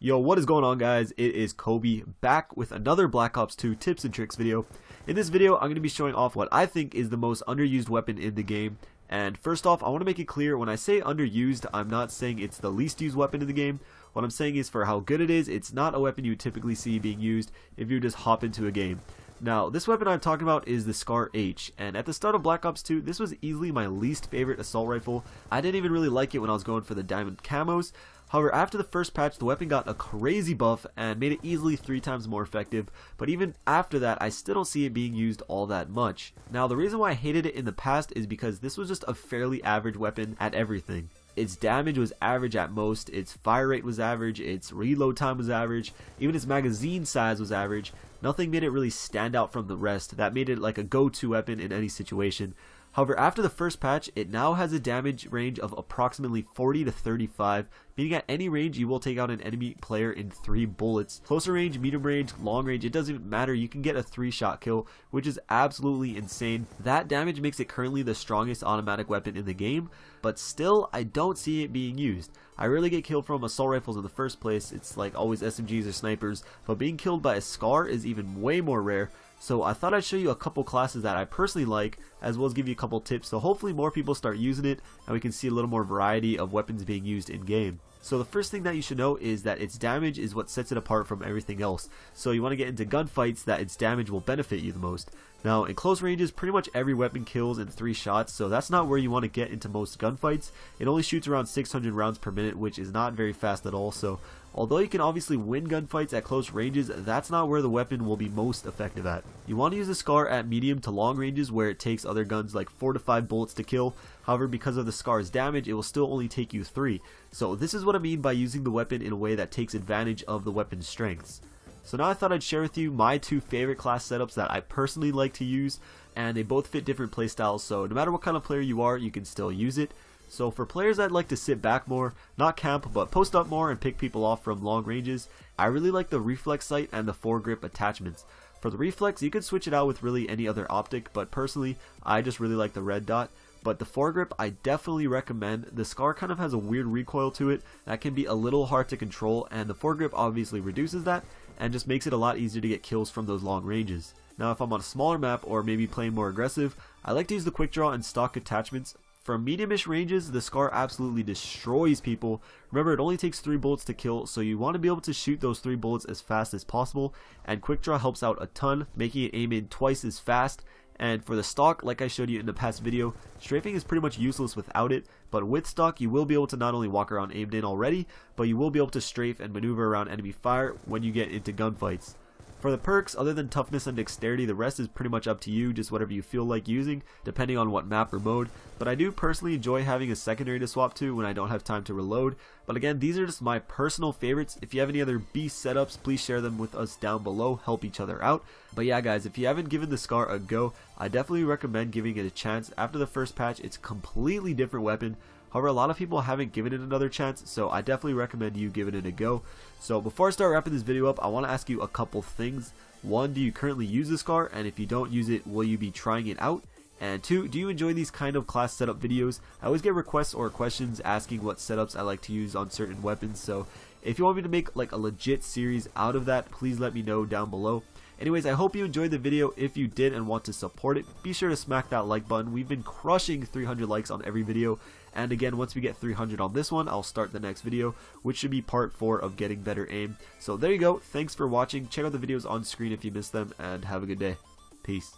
Yo, what is going on, guys? It is Kobe back with another Black Ops 2 tips and tricks video. In this video, I'm going to be showing off what I think is the most underused weapon in the game. And first off, I want to make it clear, when I say underused, I'm not saying it's the least used weapon in the game. What I'm saying is, for how good it is, it's not a weapon you would typically see being used if you just hop into a game. Now, this weapon I'm talking about is the Scar H, and at the start of Black Ops 2, this was easily my least favorite assault rifle. I didn't even really like it when I was going for the diamond camos. However, after the first patch, the weapon got a crazy buff and made it easily 3 times more effective, but even after that, I still don't see it being used all that much. Now, the reason why I hated it in the past is because this was just a fairly average weapon at everything. Its damage was average at most, its fire rate was average, its reload time was average, even its magazine size was average. Nothing made it really stand out from the rest. That made it like a go-to weapon in any situation. However, after the first patch, it now has a damage range of approximately 40 to 35, meaning at any range you will take out an enemy player in 3 bullets. Closer range, medium range, long range, it doesn't even matter, you can get a 3-shot kill, which is absolutely insane. That damage makes it currently the strongest automatic weapon in the game, but still, I don't see it being used. I rarely get killed from assault rifles in the first place, it's like always SMGs or snipers, but being killed by a Scar is even way more rare. So I thought I'd show you a couple classes that I personally like, as well as give you a couple tips, so hopefully more people start using it and we can see a little more variety of weapons being used in game. So the first thing that you should know is that its damage is what sets it apart from everything else. So you want to get into gunfights that its damage will benefit you the most. Now, in close ranges, pretty much every weapon kills in 3 shots, so that's not where you want to get into most gunfights. It only shoots around 600 rounds per minute, which is not very fast at all, so although you can obviously win gunfights at close ranges, that's not where the weapon will be most effective at. You want to use the Scar at medium to long ranges where it takes other guns like 4 to 5 bullets to kill. However, because of the Scar's damage, it will still only take you 3. So this is what I mean by using the weapon in a way that takes advantage of the weapon's strengths. So now I thought I'd share with you my 2 favorite class setups that I personally like to use, and they both fit different playstyles, so no matter what kind of player you are, you can still use it. So for players that like to sit back more, not camp, but post up more and pick people off from long ranges, I really like the reflex sight and the foregrip attachments. For the reflex, you can switch it out with really any other optic, but personally, I just really like the red dot. But the foregrip, I definitely recommend. The Scar kind of has a weird recoil to it that can be a little hard to control, and the foregrip obviously reduces that and just makes it a lot easier to get kills from those long ranges. Now, if I'm on a smaller map or maybe playing more aggressive, I like to use the quick draw and stock attachments. For medium-ish ranges, the Scar absolutely destroys people. Remember, it only takes 3 bullets to kill, so you want to be able to shoot those 3 bullets as fast as possible, and quick draw helps out a ton, making it aim in twice as fast. And for the stock, like I showed you in the past video, strafing is pretty much useless without it, but with stock you will be able to not only walk around aimed in already, but you will be able to strafe and maneuver around enemy fire when you get into gunfights. For the perks, other than toughness and dexterity, the rest is pretty much up to you, just whatever you feel like using, depending on what map or mode. But I do personally enjoy having a secondary to swap to when I don't have time to reload. But again, these are just my personal favorites. If you have any other beast setups, please share them with us down below, help each other out. But yeah guys, if you haven't given the Scar a go, I definitely recommend giving it a chance. After the first patch, it's a completely different weapon. However, a lot of people haven't given it another chance, so I definitely recommend you giving it a go. So before I start wrapping this video up, I want to ask you a couple things. 1, do you currently use the Scar? And if you don't use it, will you be trying it out? And 2, do you enjoy these kind of class setup videos? I always get requests or questions asking what setups I like to use on certain weapons, so if you want me to make like a legit series out of that, please let me know down below. Anyways, I hope you enjoyed the video. If you did and want to support it, be sure to smack that like button. We've been crushing 300 likes on every video, and again, once we get 300 on this one, I'll start the next video, which should be part 4 of getting better aim. So there you go. Thanks for watching. Check out the videos on screen if you missed them, and have a good day. Peace.